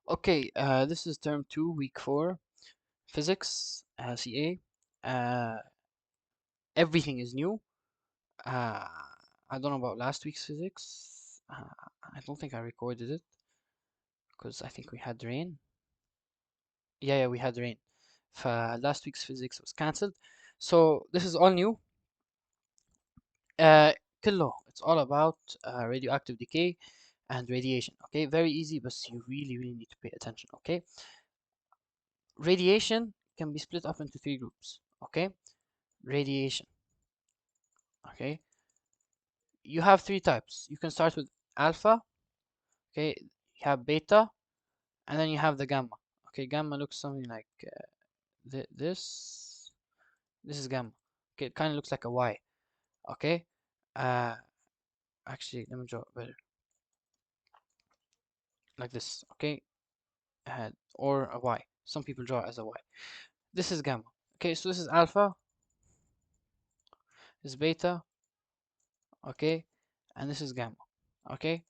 Okay, this is term 2, week 4, physics, CA. Everything is new. Uh, I don't know about last week's physics. I don't think I recorded it because I think we had rain. Yeah, we had rain. Last week's physics was cancelled. So this is all new. Uh, كله. It's all about radioactive decay and radiation. Okay, very easy, but you really need to pay attention. Okay, radiation can be split up into 3 groups. Okay, radiation. Okay, you have 3 types. You can start with alpha. Okay, you have beta, and then you have the gamma. Okay, gamma looks something like this. This is gamma. Okay, it kind of looks like a Y. Okay, uh, actually, let me draw it better, like this. Okay, or a Y. Some people draw it as a Y. This is gamma. Okay, so this is alpha. This is beta. Okay, and this is gamma. Okay,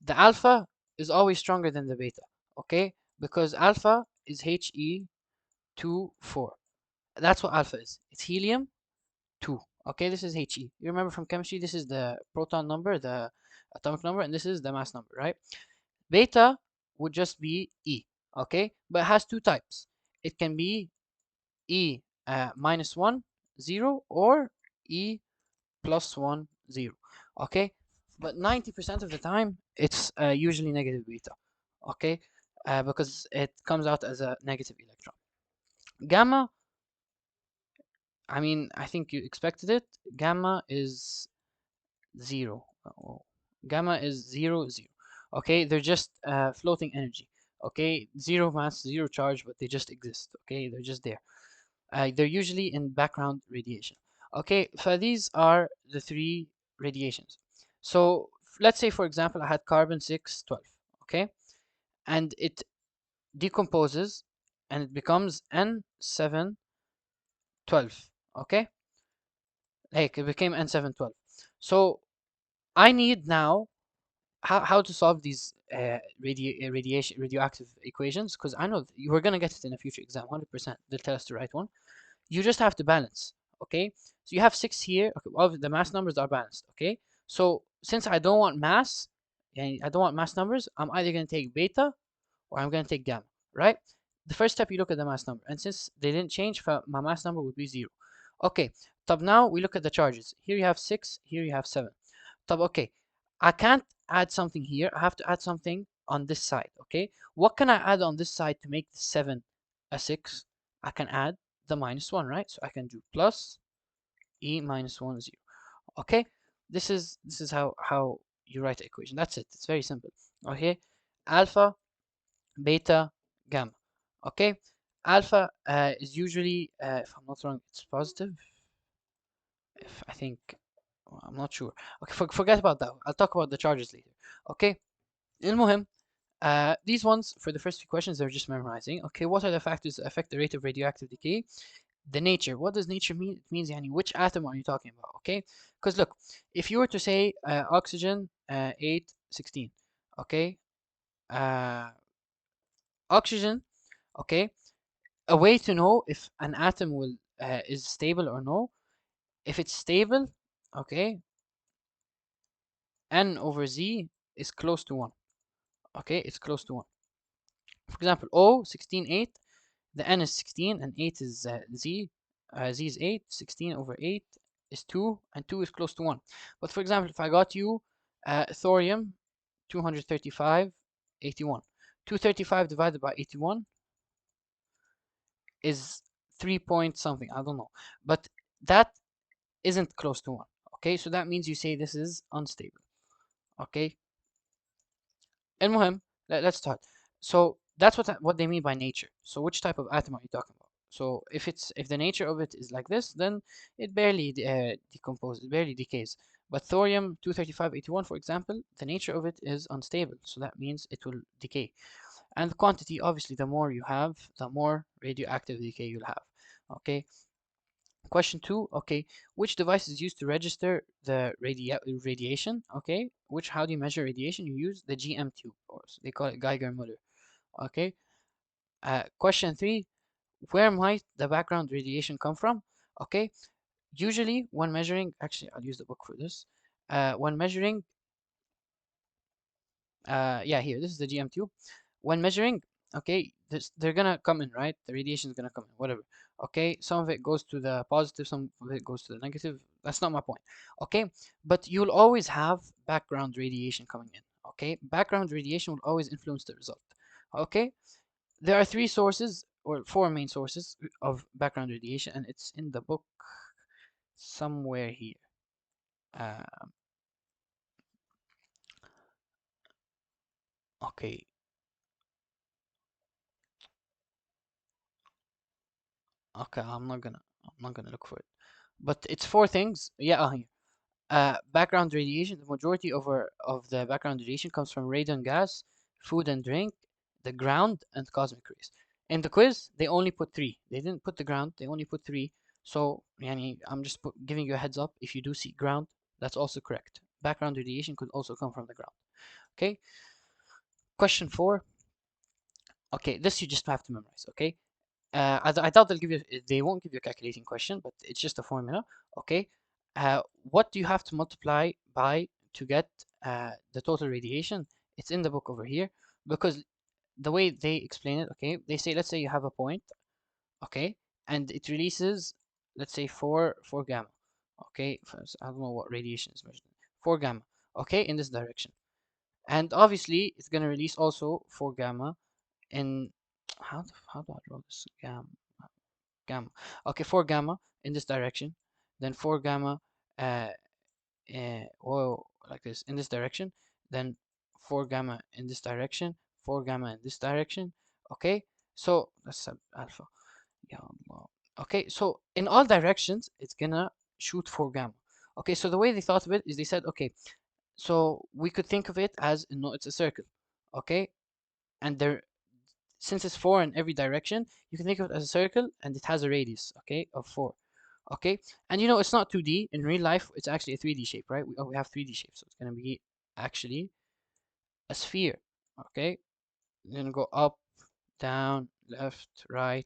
the alpha is always stronger than the beta. Okay, because alpha is He24. That's what alpha is. It's helium 2. Okay, this is He. You remember from chemistry, this is the proton number, the atomic number, and this is the mass number, right? Beta would just be E. Okay, but it has 2 types. It can be E minus 1, 0, or E plus 1, 0. Okay, but 90% of the time, it's usually negative beta. Okay, because it comes out as a negative electron. Gamma, I mean, I think you expected it. Gamma is 0. Gamma is 0, 0. Okay, they're just floating energy. Okay, 0 mass, 0 charge, but they just exist. Okay, they're just there. They're usually in background radiation. Okay, so these are the 3 radiations. So let's say, for example, I had carbon 612. Okay, and it decomposes and it becomes N712. Okay, like it became N712. So I need now how to solve these radioactive equations, because I know you were gonna get it in a future exam, 100%. They'll tell us the right one. You just have to balance. Okay, so you have 6 here. Okay, well, the mass numbers are balanced. Okay, so since I don't want mass, and I don't want mass numbers, I'm either gonna take beta or I'm gonna take gamma. Right? The first step, you look at the mass number, and since they didn't change, my mass number would be 0. Okay, طب now we look at the charges. Here you have 6, here you have 7. طب okay, I can't add something here. I have to add something on this side. Okay, what can I add on this side to make the 7 a 6? I can add the minus 1, right? So I can do plus E minus 1, 0. Okay, this is how you write the equation. That's it. It's very simple. Okay, alpha, beta, gamma. Okay, alpha is usually, if I'm not wrong, it's positive. If I think, I'm not sure. Okay, forget about that. I'll talk about the charges later. Okay, المهم, these ones for the first few questions they're just memorizing. Okay, what are the factors that affect the rate of radioactive decay? The nature. What does nature mean? It means yani, which atom are you talking about? Okay, because look, if you were to say oxygen 816, okay, uh, oxygen, okay, a way to know if an atom will is stable or no. If it's stable, okay, n over z is close to 1. Okay, it's close to 1. For example, O 16 8, the n is 16 and 8 is z. Z is 8, 16 over 8 is 2, and 2 is close to 1. But for example, if I got you thorium 235, 81. 235 divided by 81 is 3 point something, I don't know. But that isn't close to 1. Okay, so that means you say this is unstable. Okay, المهم, let's start. So that's what they mean by nature. So which type of atom are you talking about? So if the nature of it is like this, then it barely decomposes, it barely decays. But thorium 23581, for example, the nature of it is unstable, so that means it will decay. And the quantity, obviously, the more you have, the more radioactive decay you'll have. Okay. Question 2, okay, which device is used to register the radiation? Okay, how do you measure radiation? You use the GM tube, or they call it Geiger-Müller. Okay. Question 3, where might the background radiation come from? Okay. Usually when measuring, actually I'll use the book for this. When measuring, yeah, here, this is the GM tube. When measuring, okay, they're gonna come in, right? The radiation is gonna come in, whatever. Okay, some of it goes to the positive, some of it goes to the negative. That's not my point. Okay, but you'll always have background radiation coming in. Okay, background radiation will always influence the result. Okay, there are three sources or four main sources of background radiation, and it's in the book somewhere here. Uh, okay, okay, I'm not gonna look for it, but it's four things. Yeah, here. Background radiation. The majority of the background radiation comes from radon gas, food and drink, the ground, and cosmic rays. In the quiz, they only put three. They didn't put the ground. They only put three. So, yani, I'm just giving you a heads up. If you do see ground, that's also correct. Background radiation could also come from the ground. Okay. Question 4. Okay, this you just have to memorize. Okay. I doubt they won't give you a calculating question, but it's just a formula. Okay. What do you have to multiply by to get the total radiation? It's in the book over here, because the way they explain it, okay, they say, let's say you have a point, okay, and it releases, let's say, four gamma, okay. I don't know what radiation is measured. 4 gamma, okay, in this direction, and obviously it's gonna release also 4 gamma in how do I draw this gamma? Okay, 4 gamma in this direction, then 4 gamma, uh, like this in this direction, then 4 gamma in this direction, 4 gamma in this direction. Okay, so that's alpha. Yeah, Allah. Okay, so in all directions, it's gonna shoot 4 gamma. Okay, so the way they thought of it is they said, okay, so we could think of it as, no, it's a circle. Okay, and there, since it's 4 in every direction, you can think of it as a circle and it has a radius, okay, of 4. Okay, and it's not 2D. In real life, it's actually a 3D shape, right? We have 3D shapes, so it's going to be actually a sphere. Okay, then go up, down, left, right,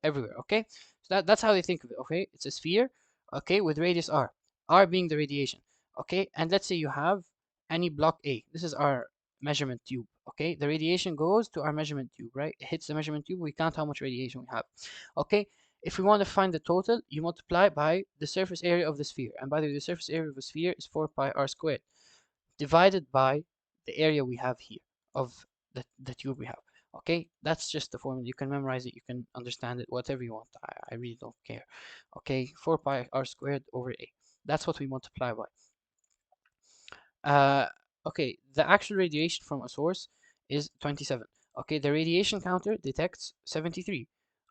everywhere. Okay, so that's how they think of it. Okay, it's a sphere, okay, with radius r being the radiation. Okay, and let's say you have any block A. This is our measurement tube. Okay, the radiation goes to our measurement tube, right? It hits the measurement tube, we count how much radiation we have. Okay, if we want to find the total, you multiply by the surface area of the sphere, and by the way, the surface area of the sphere is 4 pi r squared, divided by the area we have here of the tube we have. Okay, that's just the formula. You can memorize it, you can understand it, whatever you want. I really don't care. Okay, 4 pi r squared over a. That's what we multiply by. Uh, okay, the actual radiation from a source is 27. Okay, the radiation counter detects 73.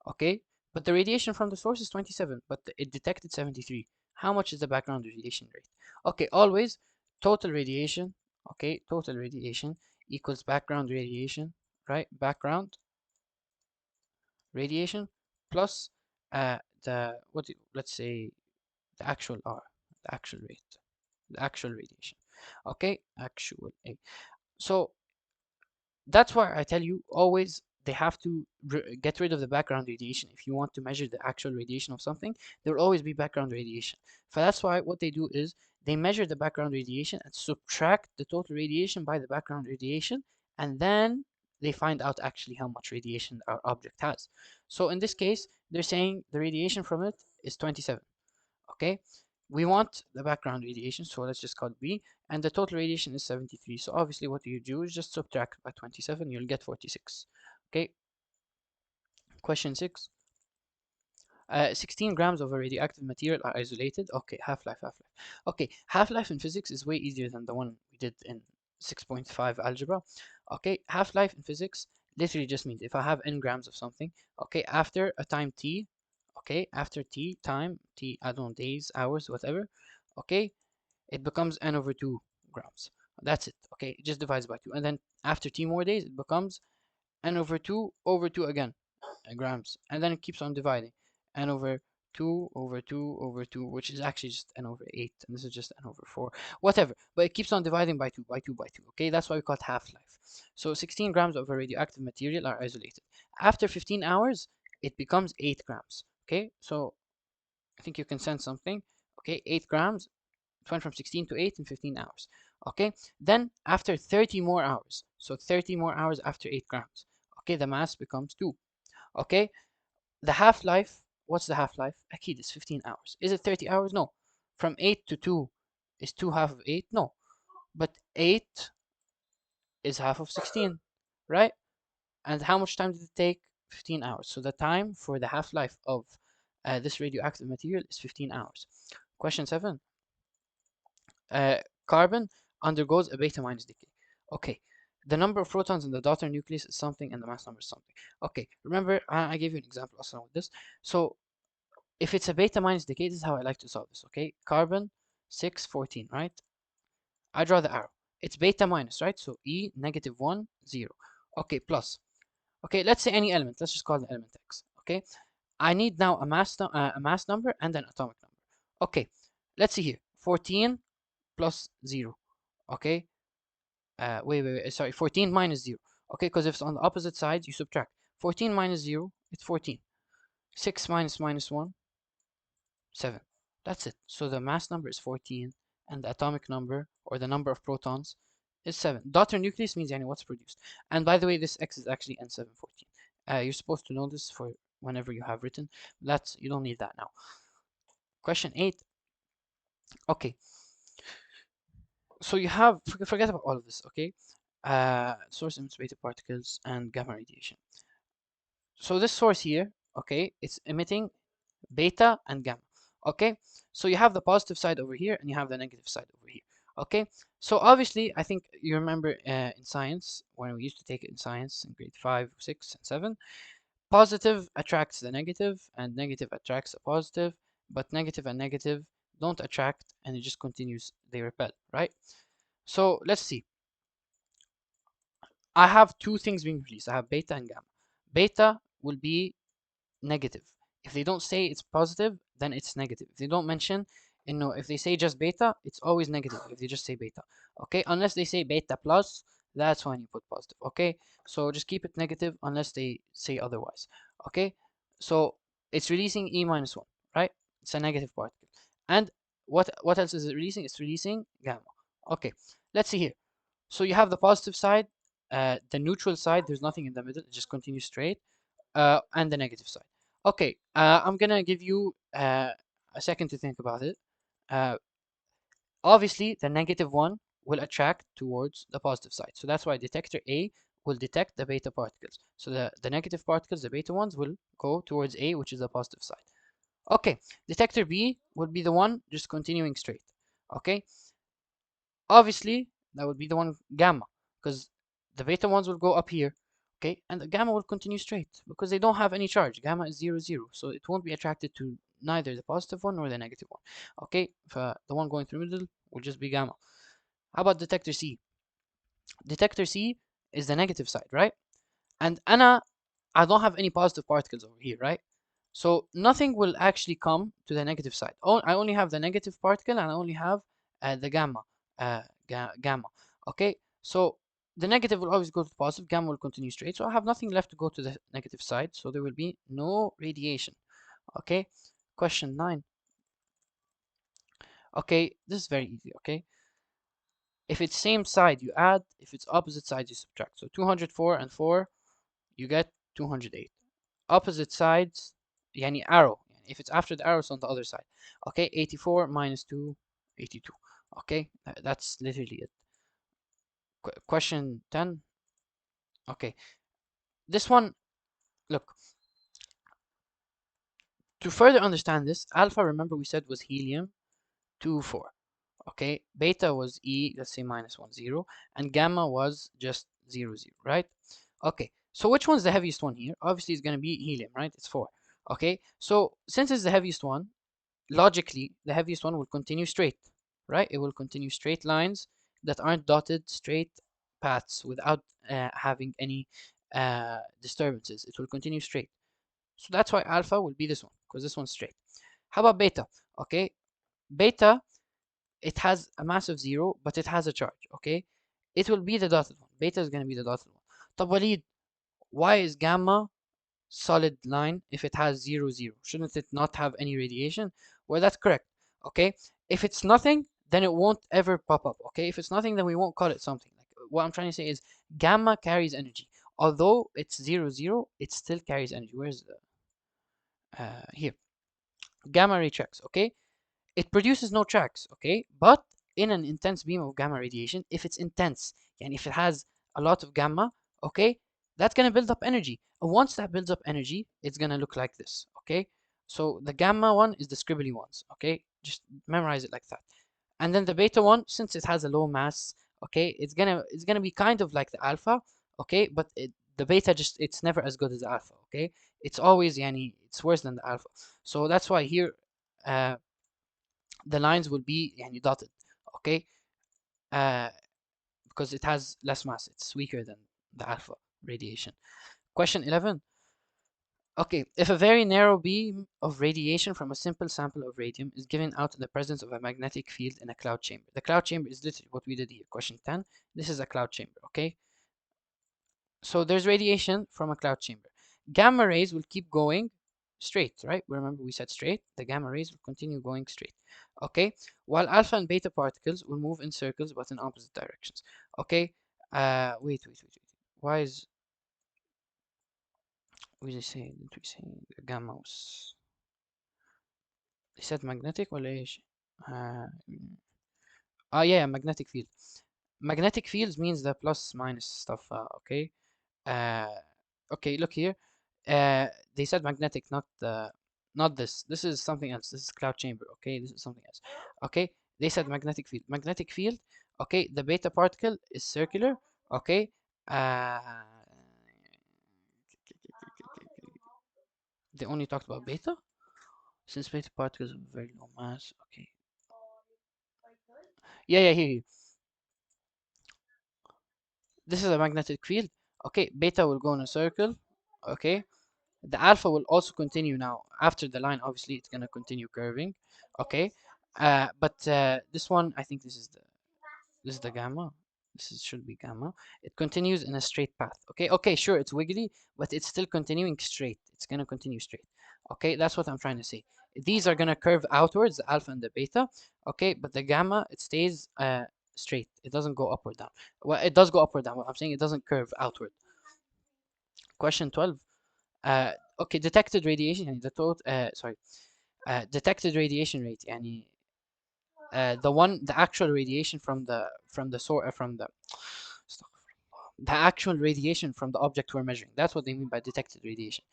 Okay, but the radiation from the source is 27, but it detected 73. How much is the background radiation rate? Okay, always total radiation. Okay, total radiation equals background radiation, right? Background radiation plus let's say the actual R, the actual rate, the actual radiation. Okay, actual A. So that's why I tell you always they have to get rid of the background radiation. If you want to measure the actual radiation of something, there will always be background radiation. So that's why what they do is they measure the background radiation and subtract the total radiation by the background radiation, and then they find out actually how much radiation our object has. So in this case, they're saying the radiation from it is 27. Okay, we want the background radiation, so let's just call it B, and the total radiation is 73. So obviously what you do is just subtract by 27, you'll get 46. Okay, question 6. 16 grams of a radioactive material are isolated. Okay, half-life. Okay, half-life in physics is way easier than the one we did in 6.5 algebra. Okay, half-life in physics literally just means if I have n grams of something, okay, after a time t, okay, after t time, t, I don't know, days, hours, whatever, okay, it becomes n over 2 grams. That's it, okay, it just divides by 2. And then after t more days, it becomes n over 2 again, grams. And then it keeps on dividing, n over 2 over 2 over 2, which is actually just n over 8, and this is just n over 4, whatever. But it keeps on dividing by 2, by 2, by 2, okay? That's why we call it half-life. So 16 grams of a radioactive material are isolated. After 15 hours, it becomes 8 grams, okay? So I think you can sense something, okay? 8 grams, it went from 16 to 8 in 15 hours, okay? Then after 30 more hours, so 30 more hours after 8 grams, okay, the mass becomes 2, okay? The half-life, what's the half-life? Akid is 15 hours. Is it 30 hours? No. From 8 to 2 is 2 half of 8? No. But 8 is half of 16, right? And how much time did it take? 15 hours. So the time for the half-life of this radioactive material is 15 hours. Question 7. Carbon undergoes a beta minus decay. Okay. The number of protons in the daughter nucleus is something and the mass number is something. Okay. Remember, I gave you an example also with this. So if it's a beta minus decay, this is how I like to solve this, okay? Carbon 6, 14, right? I draw the arrow. It's beta minus, right? So E, negative 1, 0. Okay, plus. Okay, let's say any element. Let's just call the element X, okay? I need now a mass number and an atomic number. Okay, let's see here. 14 plus 0, okay? Wait, sorry, 14 minus 0. Okay, because if it's on the opposite side, you subtract. 14 minus 0, it's 14. 6 minus 1, 7. That's it. So the mass number is 14 and the atomic number or the number of protons is 7. Daughter nucleus means what's produced. And by the way, this X is actually N714. You're supposed to know this for whenever you have written. You don't need that now. Question 8. Okay. So you have, forget about all of this, okay? Source emitted particles and gamma radiation. So this source here, okay, it's emitting beta and gamma, okay? So you have the positive side over here and you have the negative side over here, okay? So obviously, I think you remember in science, when we used to take it in science in grade 5, 6, and 7, positive attracts the negative and negative attracts the positive, but negative and negative don't attract and it just continues, they repel, right? So let's see. I have two things being released. I have beta and gamma. Beta will be negative. If they don't say it's positive, then it's negative. If they don't mention, if they say just beta, it's always negative if they just say beta. Okay, unless they say beta plus, that's when you put positive. Okay, so just keep it negative unless they say otherwise. Okay, so it's releasing E minus 1, right? It's a negative particle. And what else is it releasing? It's releasing gamma. Okay, let's see here. So you have the positive side, the neutral side, there's nothing in the middle, it just continues straight, and the negative side. Okay, I'm gonna give you a second to think about it. Uh, Obviously, the negative one will attract towards the positive side. So that's why detector A will detect the beta particles. So the negative particles, the beta ones, will go towards A, which is the positive side. Okay, detector B would be the one just continuing straight. Okay, obviously that would be the one gamma, because the beta ones will go up here, okay, and the gamma will continue straight because they don't have any charge. Gamma is 0, 0, so it won't be attracted to neither the positive one nor the negative one. Okay, the one going through the middle will just be gamma. How about detector C? Detector C is the negative side, right? And I don't have any positive particles over here, right? So nothing will actually come to the negative side. I only have the negative particle and I only have the gamma. Gamma. Okay, so the negative will always go to the positive, gamma will continue straight. So I have nothing left to go to the negative side. So there will be no radiation. Okay, question 9. Okay, this is very easy. Okay, if it's same side, you add. If it's opposite side, you subtract. So 204 and 4, you get 208. Opposite sides, yani arrow. If it's after the arrow, it's on the other side. Okay, 84 minus 2, 82. Okay, that's literally it. Question 10. Okay, this one, look, to further understand this, alpha, remember we said was helium 2, 4. Okay, beta was E, let's say minus 1, 0, and gamma was just 0, 0, right? Okay, so which one's the heaviest one here? Obviously, it's going to be helium, right? It's 4. Okay, so since it's the heaviest one, logically, the heaviest one will continue straight, right? It will continue straight lines that aren't dotted, straight paths without having any disturbances. It will continue straight. So that's why alpha will be this one, because this one's straight. How about beta? Okay, beta, it has a mass of 0, but it has a charge. Okay, it will be the dotted one. Beta is going to be the dotted one. طب وليد, why is gamma solid line if it has 0 0? Shouldn't it not have any radiation? Well, that's correct. Okay, if it's nothing, then it won't ever pop up. Okay, if it's nothing, then we won't call it something. Like, what I'm trying to say is gamma carries energy. Although it's 0 0, it still carries energy. Where's the here? Gamma ray tracks. Okay, it produces no tracks. Okay, but in an intense beam of gamma radiation, if it's intense and if it has a lot of gamma, okay, that's gonna build up energy. And once that builds up energy, it's gonna look like this. Okay, so the gamma one is the scribbly ones. Okay, just memorize it like that. And then the beta one, since it has a low mass, okay, it's gonna be kind of like the alpha. Okay, but the beta, just it's never as good as the alpha. Okay, it's always yani it's worse than the alpha. So that's why here uh, the lines will be yani dotted. Okay, uh, because it has less mass, it's weaker than the alpha radiation. Question 11. Okay, if a very narrow beam of radiation from a simple sample of radium is given out in the presence of a magnetic field in a cloud chamber. The cloud chamber is literally what we did here. Question 10. This is a cloud chamber, okay? So there's radiation from a cloud chamber. Gamma rays will keep going straight, right? Remember we said straight. The gamma rays will continue going straight, okay? While alpha and beta particles will move in circles but in opposite directions, okay? Wait. Why is we say did we say the gamma was they said magnetic ولا ايش؟ yeah, magnetic field. Magnetic fields means the plus minus stuff. Okay. Uh, okay, look here. They said magnetic, not this. This is something else. This is cloud chamber. Okay, this is something else. Okay, they said magnetic field. Magnetic field. Okay, the beta particle is circular. Okay. Uh, they only talked about beta since beta particles have very low mass. Okay. Yeah, here. This is a magnetic field. Okay, beta will go in a circle. Okay, the alpha will also continue now after the line. Obviously, it's gonna continue curving. Okay, but this one, I think this is the gamma. Should be gamma. It continues in a straight path. Okay, sure, it's wiggly, but it's still continuing straight. It's gonna continue straight. Okay, that's what I'm trying to say. These are gonna curve outwards, the alpha and the beta. Okay, but the gamma, it stays straight. It doesn't go up or down. Well, it does go up or down. What I'm saying, it doesn't curve outward. Question 12. Uh, okay, detected radiation. يعني the total, detected radiation rate. يعني the actual radiation from the source from the actual radiation from the object we're measuring. That's what they mean by detected radiation.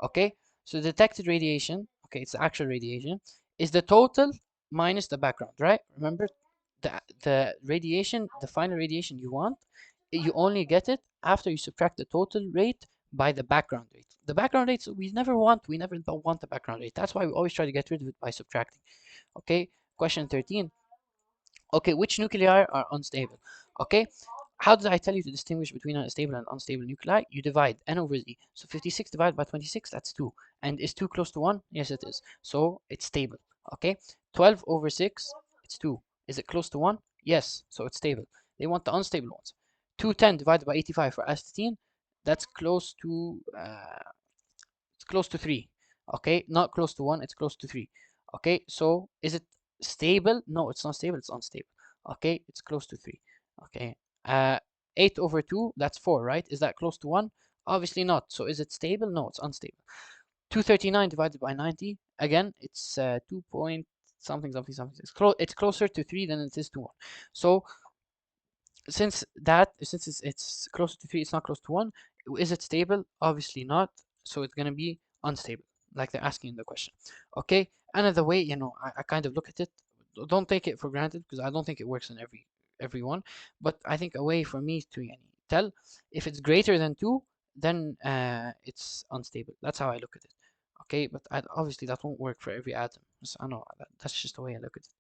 Okay, so detected radiation, okay, it's the actual radiation, is the total minus the background, right? Remember, the radiation, the final radiation you want, you only get it after you subtract the total rate by the background rate. The background rates we never want the background rate. That's why we always try to get rid of it by subtracting. Okay, question 13. Okay, which nuclei are unstable? Okay, how did I tell you to distinguish between a stable and unstable nuclei? You divide n over z. So 56 divided by 26, that's 2. And is 2 close to 1? Yes, it is. So it's stable. Okay, 12 over 6, it's 2. Is it close to 1? Yes, so it's stable. They want the unstable ones. 210 divided by 85 for astatine, that's close to it's close to 3. Okay, not close to 1, it's close to 3. Okay, so is it stable? No, it's not stable, it's unstable. Okay, it's close to 3. Okay, 8 over 2, that's 4, right? Is that close to 1? Obviously not. So is it stable? No, it's unstable. 239 divided by 90, again, it's 2 point something. It's closer to 3 than it is to 1. So since it's closer to 3, it's not close to 1. Is it stable? Obviously not. So it's going to be unstable, like they're asking in the question. Okay, another way, I kind of look at it. Don't take it for granted because I don't think it works in everyone. But I think a way for me to tell if it's greater than 2, then it's unstable. That's how I look at it. Okay, but obviously that won't work for every atom. So I know that's just the way I look at it.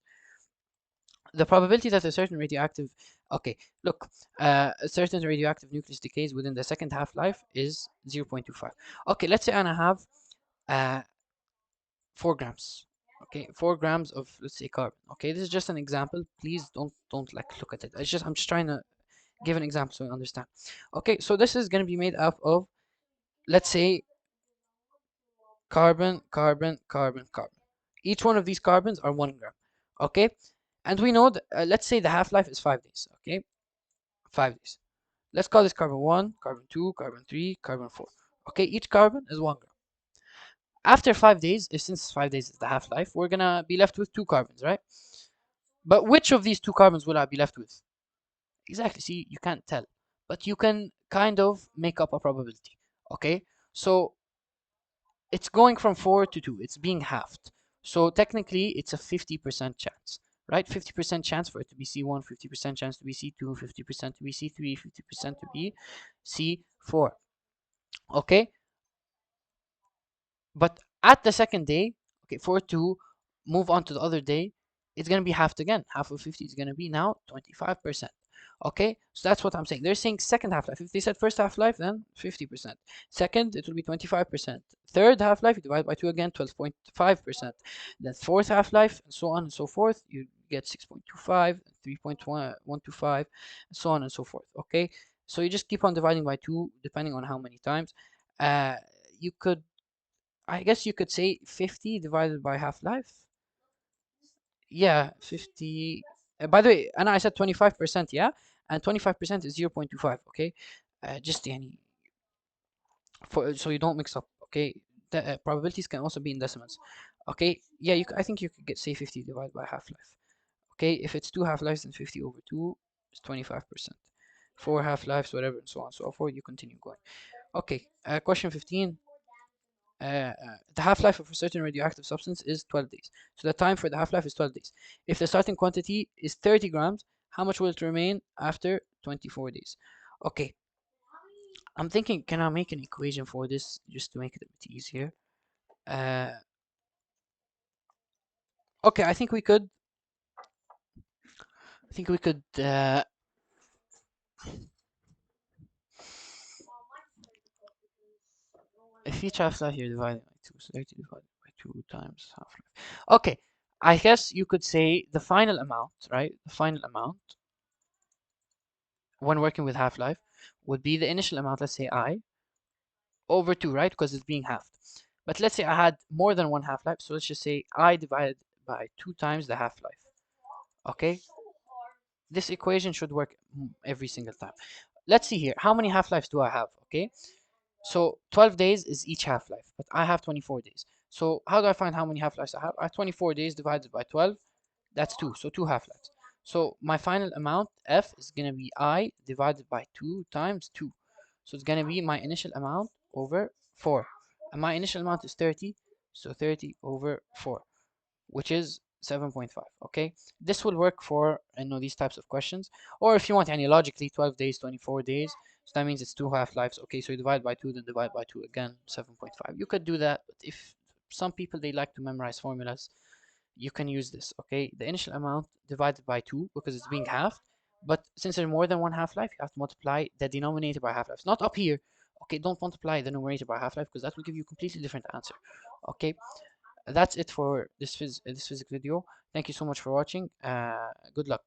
The probability that a certain radioactive, okay, look, a certain radioactive nucleus decays within the second half-life is 0.25. Okay, let's say I have 4 grams. Okay, 4 grams of, let's say, carbon. Okay, this is just an example. Please don't like look at it. I'm just trying to give an example so you understand. Okay, so this is going to be made up of, let's say, carbon, carbon, carbon, carbon. Each one of these carbons are 1 gram. Okay, and we know that, let's say the half-life is 5 days. Okay, 5 days. Let's call this carbon 1, carbon 2, carbon 3, carbon 4. Okay, each carbon is 1 gram. After 5 days, if since 5 days is the half-life, we're gonna be left with 2 carbons, right? But which of these 2 carbons will I be left with? Exactly, see, you can't tell. But you can kind of make up a probability. Okay, so it's going from 4 to 2. It's being halved. So technically, it's a 50% chance, right? 50% chance for it to be C1, 50% chance to be C2, 50% to be C3, 50% to be C4. Okay, but at the second day, okay, for it to move on to the other day, it's going to be halved again. Half of 50 is going to be now 25%. Okay, so that's what I'm saying. They're saying second half-life. If they said first half-life, then 50%. Second, it will be 25%. Third half-life, you divide by 2 again, 12.5%. Then fourth half-life, and so on and so forth, you get 6.25, 3.125, and so on and so forth. Okay, so you just keep on dividing by 2, depending on how many times. You could, I guess you could say 50 divided by half-life. Yeah, 50. By the way, and I said 25%, yeah? And 25% is 0.25, okay? Just any, for so you don't mix up, okay? The probabilities can also be in decimals. Okay, yeah, I think you could get say 50 divided by half-life. Okay, if it's 2 half-lives, then 50 over 2 is 25%. 4 half-lives, whatever, and so on and so forth. You continue going. Okay, question 15. The half-life of a certain radioactive substance is 12 days. So the time for the half-life is 12 days. If the starting quantity is 30 grams, how much will it remain after 24 days? Okay, I'm thinking, can I make an equation for this just to make it a bit easier? Uh, okay, I think we could. I think we could. If each half-life you're dividing by 2, so 30 divided by 2 times half-life. Okay, I guess you could say the final amount, right? The final amount when working with half-life would be the initial amount, let's say I, over 2, right? Because it's being halved. But let's say I had more than one half-life, so let's just say I divided by 2 times the half-life. Okay? This equation should work every single time. Let's see here. How many half-lives do I have? Okay? So 12 days is each half-life, but I have 24 days. So how do I find how many half-lives I have? I have 24 days divided by 12. That's 2. So 2 half-lives. So my final amount, F, is going to be I divided by 2 times 2. So it's going to be my initial amount over 4. And my initial amount is 30. So 30 over 4, which is 7.5. Okay, this will work for these types of questions. Or if you want any logically, 12 days, 24 days, so that means it's 2 half-lives. Okay, so you divide by 2, then divide by 2 again, 7.5. You could do that, but if some people they like to memorize formulas, you can use this. Okay, the initial amount divided by 2 because it's being halved, but since there's more than one half-life, you have to multiply the denominator by half-life. Not up here. Okay, don't multiply the numerator by half-life because that will give you a completely different answer. Okay, that's it for this physics video. Thank you so much for watching. Good luck.